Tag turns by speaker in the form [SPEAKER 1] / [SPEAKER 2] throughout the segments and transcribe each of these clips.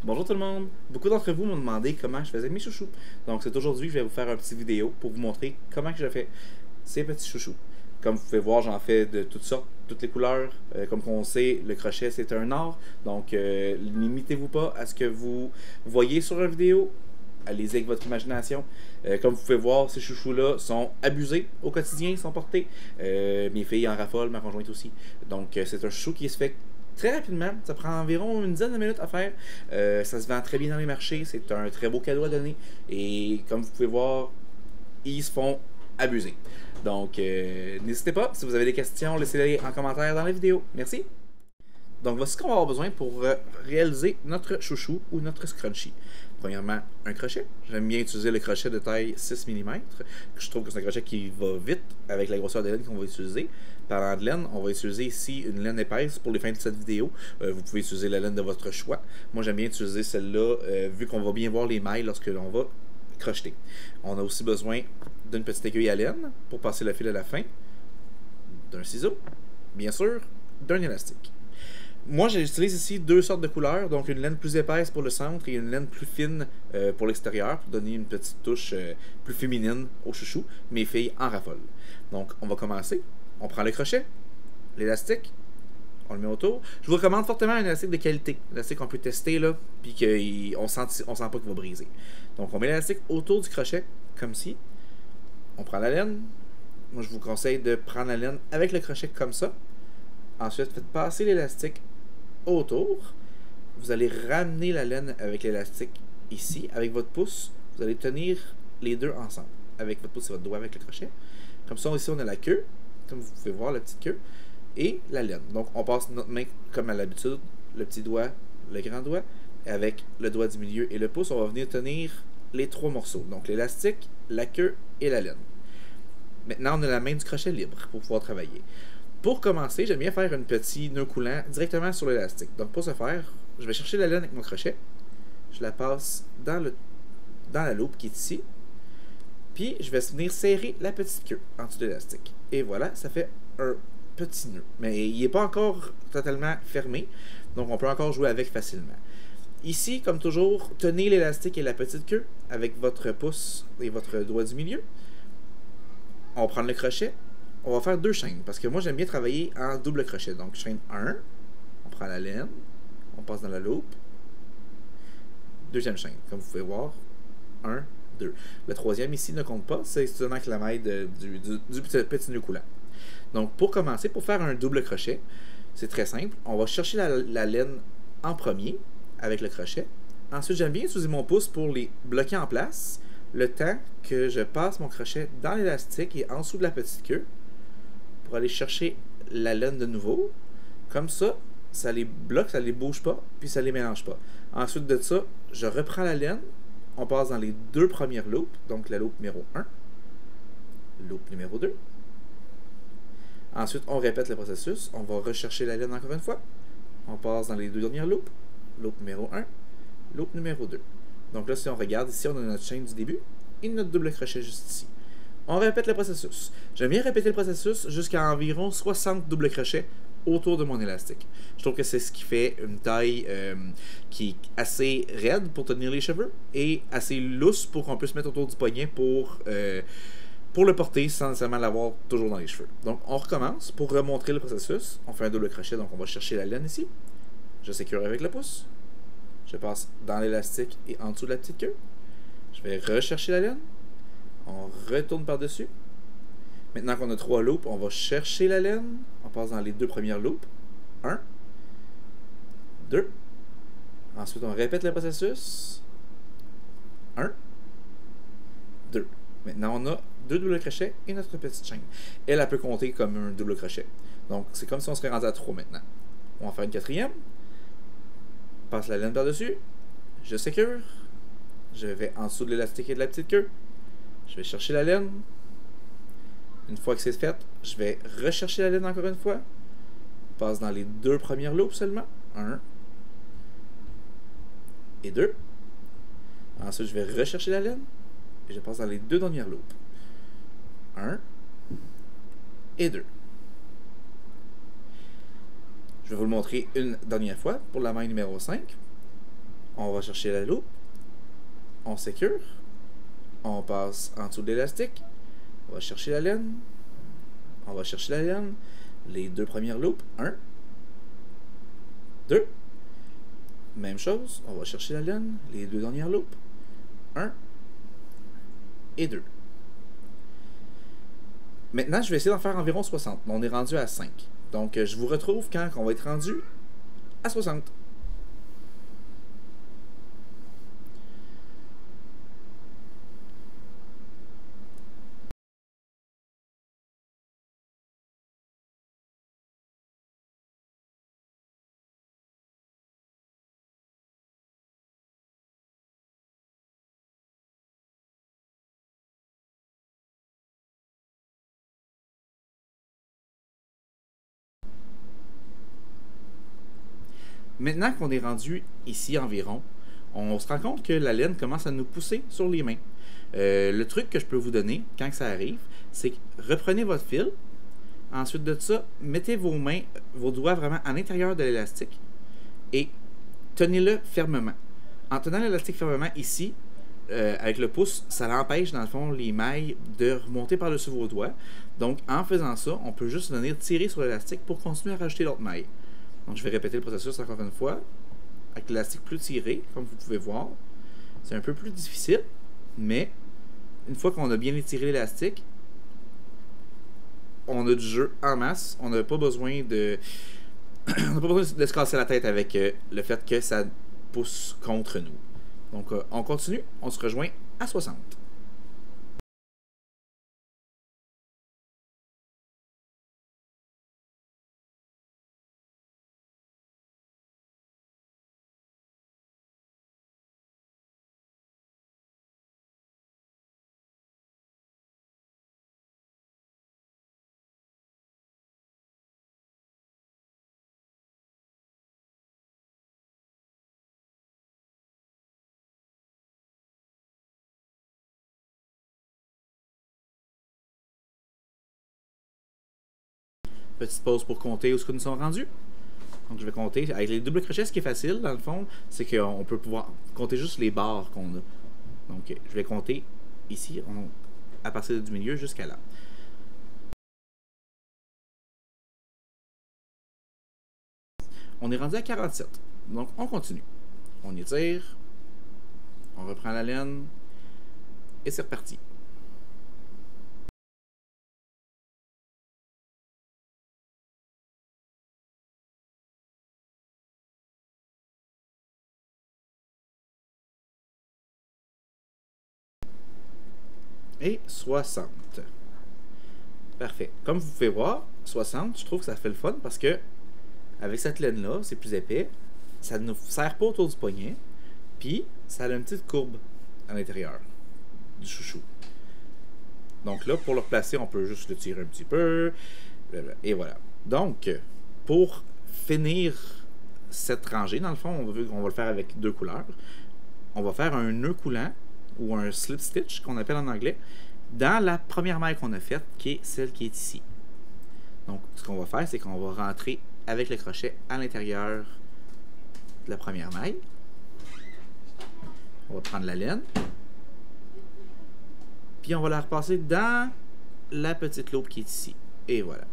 [SPEAKER 1] Bonjour tout le monde! Beaucoup d'entre vous m'ont demandé comment je faisais mes chouchous. Donc c'est aujourd'hui que je vais vous faire un petit vidéo pour vous montrer comment que je fais ces petits chouchous. Comme vous pouvez voir, j'en fais de toutes sortes, toutes les couleurs. Comme on sait, le crochet c'est un art. Donc limitez-vous pas à ce que vous voyez sur la vidéo. Allez-y avec votre imagination. Comme vous pouvez voir, ces chouchous-là sont abusés au quotidien, sont portés. Mes filles en raffolent, ma conjointe aussi. Donc c'est un chouchou qui se fait très rapidement. Ça prend environ une dizaine de minutes à faire. Ça se vend très bien dans les marchés. C'est un très beau cadeau à donner. Et comme vous pouvez voir, ils se font abuser. Donc n'hésitez pas. Si vous avez des questions, laissez-les en commentaire dans la vidéo. Merci. Donc voici ce qu'on va avoir besoin pour réaliser notre chouchou ou notre scrunchie. Premièrement, un crochet. J'aime bien utiliser le crochet de taille 6 mm. Je trouve que c'est un crochet qui va vite avec la grosseur de laine qu'on va utiliser. Parlant de laine, on va utiliser ici une laine épaisse pour les fins de cette vidéo. Vous pouvez utiliser la laine de votre choix. Moi, j'aime bien utiliser celle-là vu qu'on va bien voir les mailles lorsque l'on va crocheter. On a aussi besoin d'une petite aiguille à laine pour passer le fil à la fin, d'un ciseau, bien sûr, d'un élastique. Moi, j'utilise ici deux sortes de couleurs, donc une laine plus épaisse pour le centre et une laine plus fine pour l'extérieur, pour donner une petite touche plus féminine au chouchou. Mes filles en raffolent. Donc, on va commencer. On prend le crochet, l'élastique, on le met autour. Je vous recommande fortement un élastique de qualité. L'élastique qu'on peut tester, là, puis qu'on sent pas qu'il va briser. Donc, on met l'élastique autour du crochet, comme ci. On prend la laine. Moi, je vous conseille de prendre la laine avec le crochet comme ça. Ensuite, faites passer l'élastique autour. Vous allez ramener la laine avec l'élastique ici. Avec votre pouce, vous allez tenir les deux ensemble. Avec votre pouce et votre doigt avec le crochet. Comme ça, ici, on a la queue. Comme vous pouvez voir, la petite queue. Et la laine. Donc, on passe notre main comme à l'habitude. Le petit doigt, le grand doigt. Avec le doigt du milieu et le pouce, on va venir tenir les trois morceaux. Donc, l'élastique, la queue et la laine. Maintenant, on a la main du crochet libre pour pouvoir travailler. Pour commencer, j'aime bien faire un petit nœud coulant directement sur l'élastique. Donc pour ce faire, je vais chercher la laine avec mon crochet. Je la passe dans la loupe qui est ici. Puis je vais venir serrer la petite queue en dessous de l'élastique. Et voilà, ça fait un petit nœud. Mais il n'est pas encore totalement fermé. Donc on peut encore jouer avec facilement. Ici, comme toujours, tenez l'élastique et la petite queue avec votre pouce et votre doigt du milieu. On va prendre le crochet. On va faire deux chaînes, parce que moi j'aime bien travailler en double crochet. Donc chaîne 1, on prend la laine, on passe dans la loupe. Deuxième chaîne, comme vous pouvez voir. 1, 2. Le troisième ici ne compte pas, c'est seulement avec la maille du petit nœud coulant. Donc pour commencer, pour faire un double crochet, c'est très simple. On va chercher la laine en premier, avec le crochet. Ensuite, j'aime bien utiliser mon pouce pour les bloquer en place, le temps que je passe mon crochet dans l'élastique et en dessous de la petite queue, pour aller chercher la laine de nouveau. Comme ça, ça les bloque, ça les bouge pas, puis ça les mélange pas. Ensuite de ça, je reprends la laine, on passe dans les deux premières loupes, donc la loupe numéro 1, loupe numéro 2. Ensuite, on répète le processus, on va rechercher la laine encore une fois, on passe dans les deux dernières loupes, loupe numéro 1, loupe numéro 2. Donc là, si on regarde ici, on a notre chaîne du début et notre double crochet juste ici. On répète le processus. J'aime bien répéter le processus jusqu'à environ 60 doubles crochets autour de mon élastique. Je trouve que c'est ce qui fait une taille qui est assez raide pour tenir les cheveux et assez lousse pour qu'on puisse mettre autour du poignet pour le porter sans nécessairement l'avoir toujours dans les cheveux. Donc on recommence. Pour remontrer le processus, on fait un double crochet, donc on va chercher la laine ici. Je sécure avec le pouce. Je passe dans l'élastique et en dessous de la petite queue. Je vais rechercher la laine. On retourne par-dessus. Maintenant qu'on a 3 loupes, on va chercher la laine. On passe dans les deux premières loupes. 1, 2. Ensuite, on répète le processus. 1, 2. Maintenant, on a 2 doubles crochets et notre petite chaîne. Elle peut compter comme un double crochet. Donc, c'est comme si on serait rendu à 3 maintenant. On va faire une quatrième. Passe la laine par-dessus. Je sécure. Je vais en dessous de l'élastique et de la petite queue. Je vais chercher la laine. Une fois que c'est fait, je vais rechercher la laine encore une fois. Je passe dans les deux premières loupes seulement. 1 et 2. Ensuite, je vais rechercher la laine. Et je passe dans les deux dernières loupes. 1 et 2. Je vais vous le montrer une dernière fois pour la maille numéro 5. On va chercher la loupe. On sécure. On passe en dessous de l'élastique. On va chercher la laine. On va chercher la laine. Les deux premières loupes. 1, 2. Même chose. On va chercher la laine. Les deux dernières loupes. 1 et 2. Maintenant, je vais essayer d'en faire environ 60. On est rendu à 5. Donc, je vous retrouve quand on va être rendu à 60. Maintenant qu'on est rendu ici environ, on se rend compte que la laine commence à nous pousser sur les mains. Le truc que je peux vous donner quand ça arrive, c'est que reprenez votre fil. Ensuite de ça, mettez vos mains, vos doigts vraiment à l'intérieur de l'élastique et tenez-le fermement. En tenant l'élastique fermement ici, avec le pouce, ça l'empêche dans le fond les mailles de remonter par-dessus vos doigts. Donc en faisant ça, on peut juste venir tirer sur l'élastique pour continuer à rajouter l'autre maille. Donc je vais répéter le processus encore une fois, avec l'élastique plus tiré, comme vous pouvez voir. C'est un peu plus difficile, mais une fois qu'on a bien étiré l'élastique, on a du jeu en masse. On n'a pas besoin de on n'a pas besoin de se casser la tête avec le fait que ça pousse contre nous. Donc on continue, on se rejoint à 60. Petite pause pour compter où est-ce que nous sommes rendus. Donc je vais compter. Avec les doubles crochets, ce qui est facile, dans le fond, c'est qu'on peut pouvoir compter juste les barres qu'on a. Donc je vais compter ici, à partir du milieu jusqu'à là. On est rendu à 47. Donc on continue. On étire. On reprend la laine. Et c'est reparti. Et 60. Parfait. Comme vous pouvez voir, 60, je trouve que ça fait le fun parce que avec cette laine-là, c'est plus épais. Ça ne serre pas autour du poignet. Puis, ça a une petite courbe à l'intérieur du chouchou. Donc là, pour le replacer, on peut juste le tirer un petit peu. Et voilà. Donc, pour finir cette rangée, dans le fond, on va le faire avec deux couleurs. On va faire un nœud coulant ou un slip stitch qu'on appelle en anglais dans la première maille qu'on a faite, qui est celle qui est ici. Donc, ce qu'on va faire, c'est qu'on va rentrer avec le crochet à l'intérieur de la première maille. On va prendre la laine. Puis on va la repasser dans la petite loupe qui est ici. Et voilà.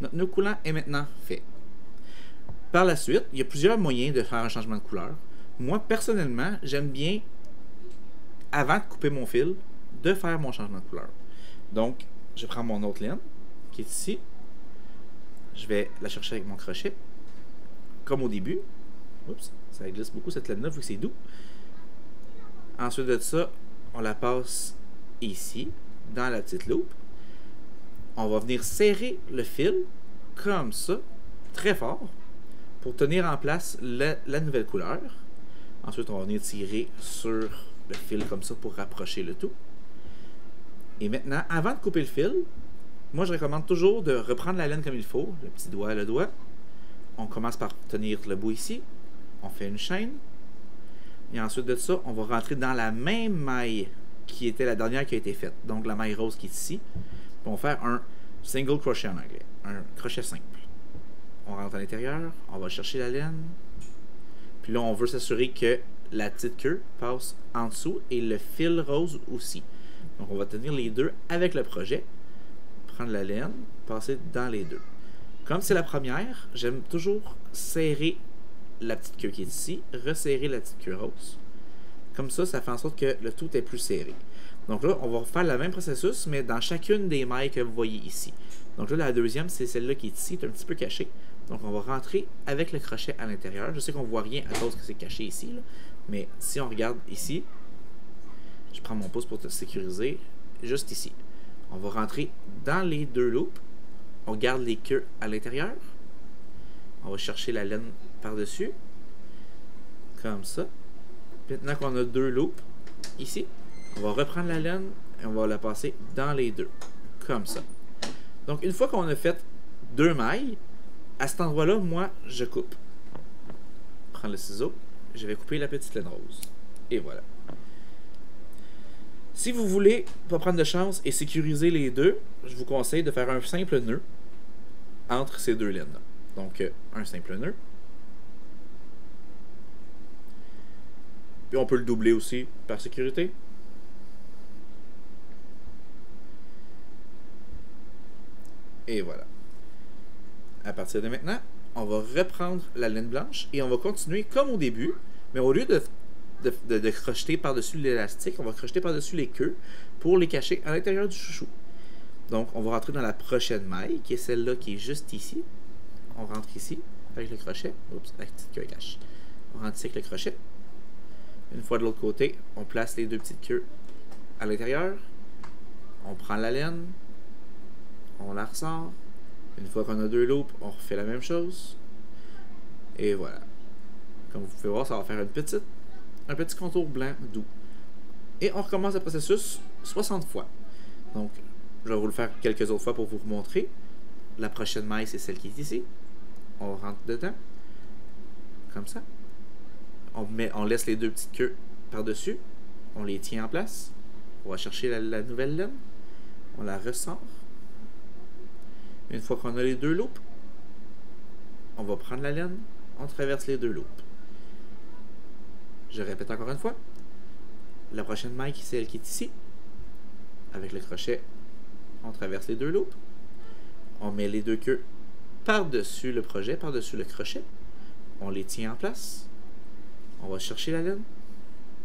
[SPEAKER 1] Notre nœud coulant est maintenant fait. Par la suite, il y a plusieurs moyens de faire un changement de couleur. Moi, personnellement, j'aime bien, avant de couper mon fil, de faire mon changement de couleur. Donc, je prends mon autre laine, qui est ici. Je vais la chercher avec mon crochet, comme au début. Oups, ça glisse beaucoup cette laine-là, vu que c'est doux. Ensuite de ça, on la passe ici, dans la petite loupe. On va venir serrer le fil, comme ça, très fort, pour tenir en place la nouvelle couleur. Ensuite, on va venir tirer sur le fil comme ça pour rapprocher le tout. Et maintenant, avant de couper le fil, moi je recommande toujours de reprendre la laine comme il faut, le petit doigt, le doigt. On commence par tenir le bout ici, on fait une chaîne, et ensuite de ça, on va rentrer dans la même maille qui était la dernière qui a été faite, donc la maille rose qui est ici. Puis on va faire un single crochet en anglais, un crochet simple. On rentre à l'intérieur, on va chercher la laine, puis là on veut s'assurer que la petite queue passe en dessous et le fil rose aussi. Donc on va tenir les deux avec le projet, prendre la laine, passer dans les deux. Comme c'est la première, j'aime toujours serrer la petite queue qui est ici, resserrer la petite queue rose. Comme ça, ça fait en sorte que le tout est plus serré. Donc là, on va faire le même processus, mais dans chacune des mailles que vous voyez ici. Donc là, la deuxième, c'est celle-là qui est ici, est un petit peu cachée. Donc on va rentrer avec le crochet à l'intérieur. Je sais qu'on voit rien à cause que c'est caché ici, là. Mais si on regarde ici, je prends mon pouce pour te sécuriser, juste ici. On va rentrer dans les deux loops. On garde les queues à l'intérieur. On va chercher la laine par-dessus. Comme ça. Maintenant qu'on a deux loops, ici, on va reprendre la laine et on va la passer dans les deux. Comme ça. Donc, une fois qu'on a fait deux mailles, à cet endroit-là, moi, je coupe. Je prends le ciseau. Je vais couper la petite laine rose. Et voilà. Si vous voulez pas prendre de chance et sécuriser les deux, je vous conseille de faire un simple nœud entre ces deux laines-là. Donc, un simple nœud. Puis on peut le doubler aussi par sécurité. Et voilà. À partir de maintenant, on va reprendre la laine blanche et on va continuer comme au début, mais au lieu de crocheter par-dessus l'élastique, on va crocheter par-dessus les queues pour les cacher à l'intérieur du chouchou. Donc, on va rentrer dans la prochaine maille, qui est celle-là qui est juste ici. On rentre ici avec le crochet. Oups, la petite queue cache. On rentre ici avec le crochet. Une fois de l'autre côté, on place les deux petites queues à l'intérieur. On prend la laine. On la ressort. Une fois qu'on a deux loops, on refait la même chose. Et voilà. Comme vous pouvez voir, ça va faire un petit contour blanc doux. Et on recommence le processus 60 fois. Donc, je vais vous le faire quelques autres fois pour vous montrer. La prochaine maille, c'est celle qui est ici. On rentre dedans. Comme ça. On laisse les deux petites queues par-dessus. On les tient en place. On va chercher la nouvelle laine. On la ressort. Une fois qu'on a les deux loops, on va prendre la laine. On traverse les deux loops. Je répète encore une fois. La prochaine maille, c'est celle qui est ici. Avec le crochet, on traverse les deux loops. On met les deux queues par-dessus le projet, par-dessus le crochet. On les tient en place. On va chercher la laine.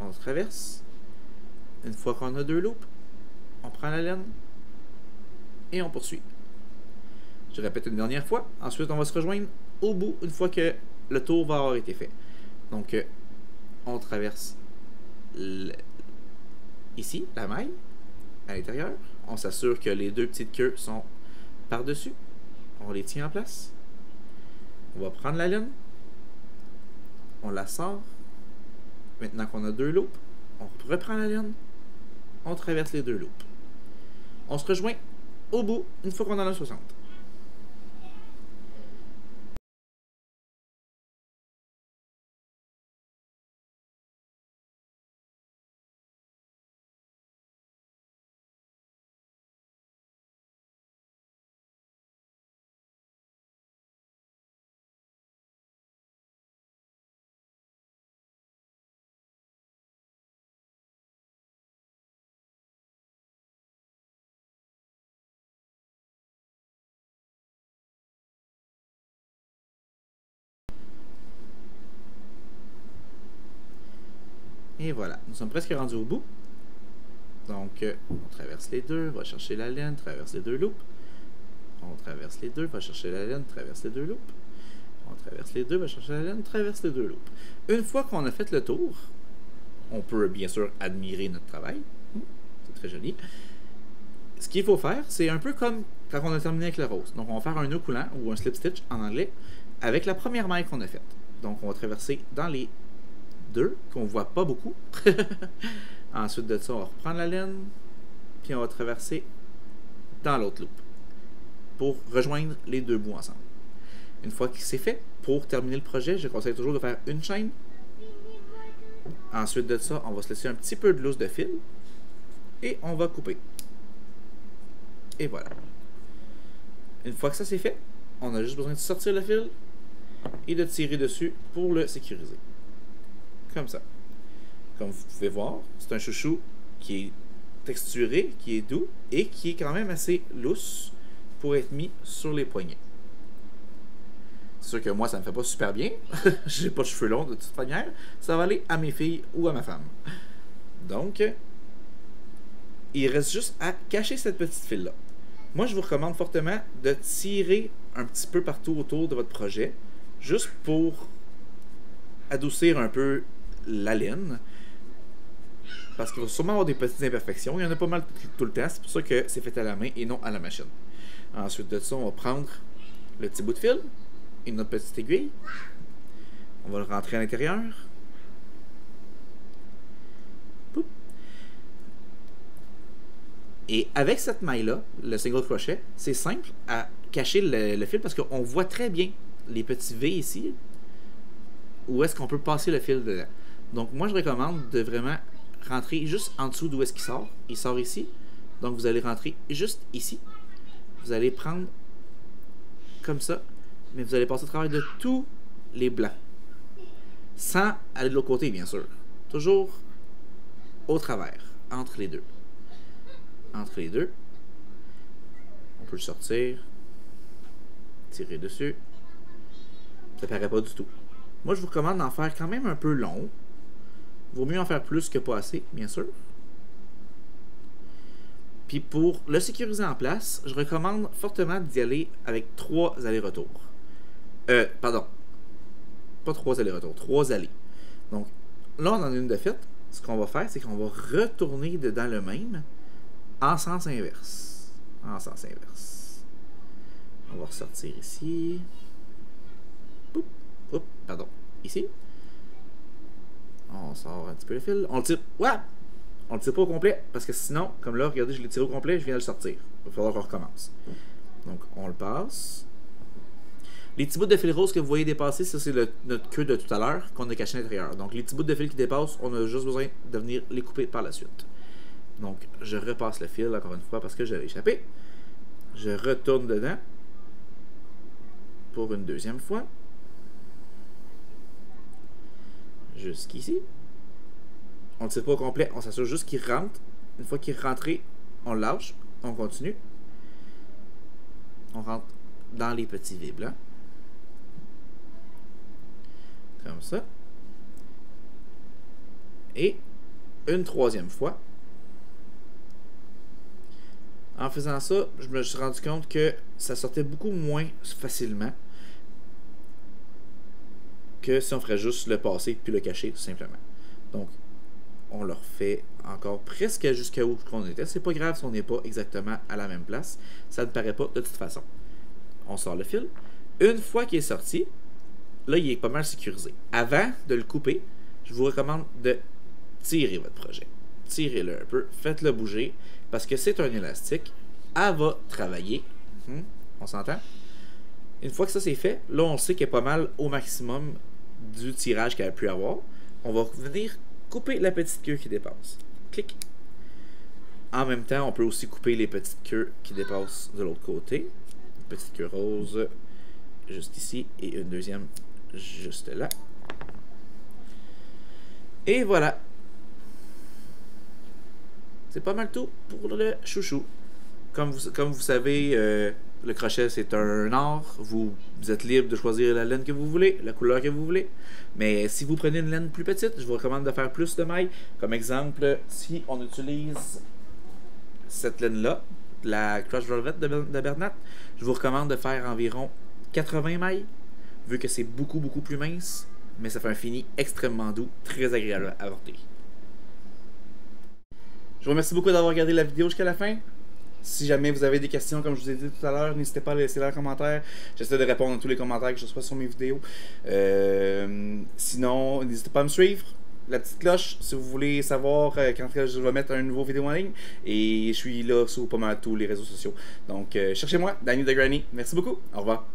[SPEAKER 1] On traverse. Une fois qu'on a deux loops, on prend la laine et on poursuit. Je répète une dernière fois. Ensuite, on va se rejoindre au bout une fois que le tour va avoir été fait. Donc, on traverse ici la maille à l'intérieur. On s'assure que les deux petites queues sont par-dessus. On les tient en place. On va prendre la laine. On la sort. Maintenant qu'on a deux loops, on reprend la laine. On traverse les deux loops. On se rejoint au bout une fois qu'on en a 60. Et voilà, nous sommes presque rendus au bout. Donc, on traverse les deux, va chercher la laine, traverse les deux loops. On traverse les deux, va chercher la laine, traverse les deux loops. On traverse les deux, va chercher la laine, traverse les deux loops. Une fois qu'on a fait le tour, on peut bien sûr admirer notre travail. C'est très joli. Ce qu'il faut faire, c'est un peu comme quand on a terminé avec le rose. Donc, on va faire un nœud coulant ou un slip stitch en anglais avec la première maille qu'on a faite. Donc, on va traverser dans les deux, qu'on voit pas beaucoup. Ensuite de ça, on va reprendre la laine, puis on va traverser dans l'autre loop pour rejoindre les deux bouts ensemble. Une fois que c'est fait, pour terminer le projet, je conseille toujours de faire une chaîne. Ensuite de ça, on va se laisser un petit peu de lousse de fil et on va couper. Et voilà. Une fois que ça c'est fait, on a juste besoin de sortir le fil et de tirer dessus pour le sécuriser. Comme ça. Comme vous pouvez voir, c'est un chouchou qui est texturé, qui est doux et qui est quand même assez lousse pour être mis sur les poignets. C'est sûr que moi, ça me fait pas super bien. J'ai pas de cheveux longs de toute manière. Ça va aller à mes filles ou à ma femme. Donc, il reste juste à cacher cette petite file-là. Moi, je vous recommande fortement de tirer un petit peu partout autour de votre projet, juste pour adoucir un peu la laine. Parce qu'il va sûrement avoir des petites imperfections. Il y en a pas mal tout le temps. C'est pour ça que c'est fait à la main et non à la machine. Ensuite de ça, on va prendre le petit bout de fil et notre petite aiguille. On va le rentrer à l'intérieur. Et avec cette maille-là, le single crochet, c'est simple à cacher le fil parce qu'on voit très bien les petits V ici. Où est-ce qu'on peut passer le fil dedans. Donc moi, je recommande de vraiment rentrer juste en dessous d'où est-ce qu'il sort. Il sort ici. Donc vous allez rentrer juste ici. Vous allez prendre comme ça. Mais vous allez passer au travers de tous les blancs. Sans aller de l'autre côté, bien sûr. Toujours au travers, entre les deux. Entre les deux. On peut le sortir. Tirer dessus. Ça paraît pas du tout. Moi, je vous recommande d'en faire quand même un peu long. Vaut mieux en faire plus que pas assez, bien sûr. Puis pour le sécuriser en place, je recommande fortement d'y aller avec 3 allers-retours. Pardon. Pas 3 allers-retours, 3 allées. Donc, là, on en a une de faite. Ce qu'on va faire, c'est qu'on va retourner dedans le même en sens inverse. En sens inverse. On va ressortir ici. Oups, oups, pardon. Ici. On sort un petit peu le fil. On le tire. Ouais! On le tire pas au complet. Parce que sinon, comme là, regardez, je l'ai tiré au complet, je viens de le sortir. Il va falloir qu'on recommence. Donc, on le passe. Les petits bouts de fil rose que vous voyez dépasser, ça c'est notre queue de tout à l'heure qu'on a caché à l'intérieur. Donc, les petits bouts de fil qui dépassent, on a juste besoin de venir les couper par la suite. Donc, je repasse le fil encore une fois parce que j'avais échappé. Je retourne dedans pour une deuxième fois. Jusqu'ici. On ne tire pas au complet, on s'assure juste qu'il rentre. Une fois qu'il est rentré, on le lâche, on continue. On rentre dans les petits V blancs. Comme ça. Et une troisième fois. En faisant ça, je me suis rendu compte que ça sortait beaucoup moins facilement que si on ferait juste le passer puis le cacher tout simplement. Donc, on le refait encore presque jusqu'à où on était. C'est pas grave si on n'est pas exactement à la même place. Ça ne paraît pas de toute façon. On sort le fil. Une fois qu'il est sorti, là, il est pas mal sécurisé. Avant de le couper, je vous recommande de tirer votre projet. Tirez-le un peu, faites-le bouger, parce que c'est un élastique. Elle va travailler. On s'entend? Une fois que ça c'est fait, là, on sait qu'il est pas mal au maximum du tirage qu'elle a pu avoir. On va venir couper la petite queue qui dépasse. Clic. En même temps, on peut aussi couper les petites queues qui dépassent de l'autre côté. Une petite queue rose juste ici et une deuxième juste là. Et voilà. C'est pas mal tout pour le chouchou. Comme vous savez, le crochet c'est un art. Vous êtes libre de choisir la laine que vous voulez, la couleur que vous voulez. Mais si vous prenez une laine plus petite, je vous recommande de faire plus de mailles. Comme exemple, si on utilise cette laine-là, la Crush Velvet de Bernat, je vous recommande de faire environ 80 mailles, vu que c'est beaucoup plus mince, mais ça fait un fini extrêmement doux, très agréable à porter. Je vous remercie beaucoup d'avoir regardé la vidéo jusqu'à la fin. Si jamais vous avez des questions, comme je vous ai dit tout à l'heure, n'hésitez pas à laisser leurs commentaires. J'essaie de répondre à tous les commentaires que je reçois sur mes vidéos. Sinon, n'hésitez pas à me suivre. La petite cloche, si vous voulez savoir quand je vais mettre une nouvelle vidéo en ligne. Et je suis là sur pas mal tous les réseaux sociaux. Donc, cherchez-moi, Danny the Granny. Merci beaucoup. Au revoir.